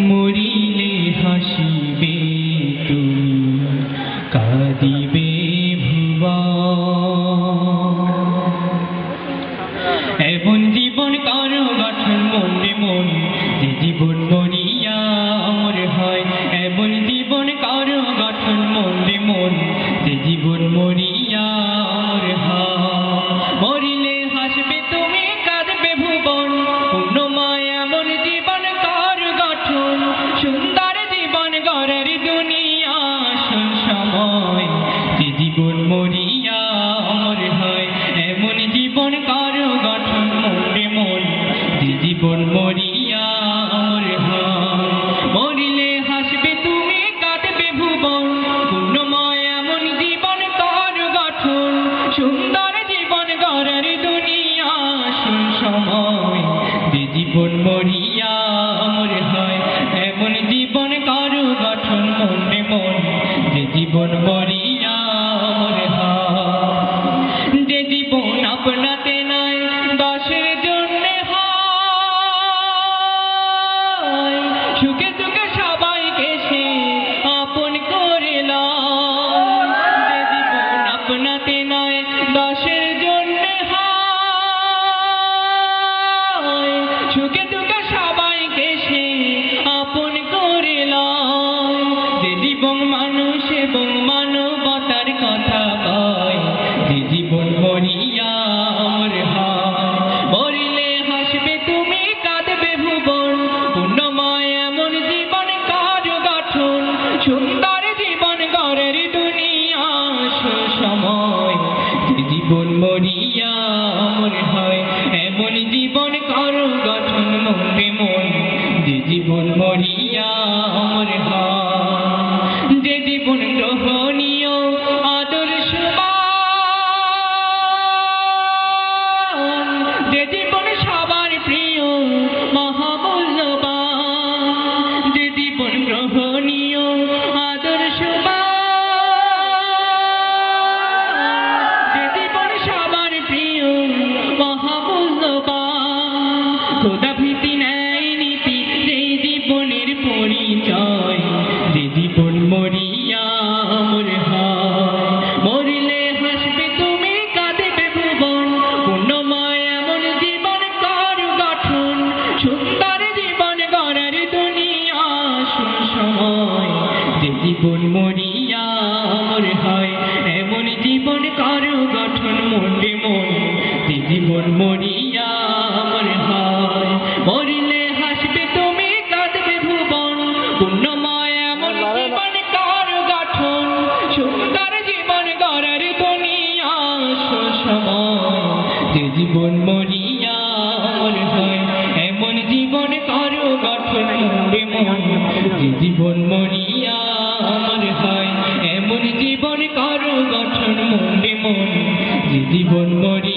মরিলে হাসিবে তুমি, কাঁদিবে এমন জীবন কারো গঠন মনে মন, যে জীবন মরিয়া অমর হয়। এমন জীবন কারো গঠন মনে মন, যে জীবন মরিয়া অমর হয়। মরিলে হাসবে তুমি, কাঁদবে ভুবন, পূর্ণময় এমন জীবন কার গঠন। সুন্দর জীবন গড়ের দুনিয়া আসল সময়, যে জীবন মরিয়া অমর হয়। এমন জীবন কারো গঠন মনে মন, যে জীবন মরিয়া অমর হয়। মরিলে হাসবে তুমি, কাঁদবে ভুবন, পূর্ণময় এমন জীবন কার গঠন। সুন্দর জীবন গড়ের দুনিয়া আসল সময়, যে জীবন মরিয়া অমর হয়। এমন জীবন কারো গঠন মনে মন, যে জীবন মরিয়া অমর হয়। যে জীবন আপনাতে নাই, দশের জন্য হয়। সুখে দুঃখে সবাইকে সে আপন করে লয়। যে জীবন আপনাতে নাই, দশের জন্য হয়। সুখে দুঃখে সবাইকে সে আপন করে লয়। যে জীবন মানুষ এবং মানবতার কথা কয়, যে জীবন মরিয়া অমর হয়। মরিলে হাসবে তুমি, কাঁদবে ভুবন, পূর্ণময় এমন জীবন কার গঠন। সুন্দর জীবন গড়ের দুনিয়া আসল সময়, যে জীবন মরিয়া অমর হয়। এমন জীবন কার গঠন মনে মন, যে জীবন মরিয়া অমর হয়। যে জীবন গ্রহণীয় আদর্শবান, যে জীবন সবার প্রিয় মহামূল্যবান। যে জীবন গ্রহণীয় আদর্শবান, যে জীবন সবার প্রিয় মহামূল্যবান। খোদা ভীতি ন্যায় নীতি যেই জীবনের পরিচয়, যে জীবন মরিয়া অমর হয়। মরিলে হাসবে তুমি, কাঁদবে ভুবন, পূর্ণময় এমন জীবন কার গঠন। সুন্দর জীবন গড়ের দুনিয়া আসল সময়, যে জীবন মরিয়া অমর হয়। এমন জীবন কার গঠন মনে মন, যে জীবন মরিয়া অমর হয়। মরিলে হাসবে তুমি, কাঁদবে ভুবন, পূর্ণময় এমন জীবন কার গঠন। সুন্দর জীবন গড়ের দুনিয়া আসল সময়, যে জীবন মরিয়া অমর হয়। এমন জীবন কার গঠন মনে মন, যে জীবন মরিয়া অমর হয়। এমন জীবন কার গঠন মনে মন, যে জীবন মরিয়া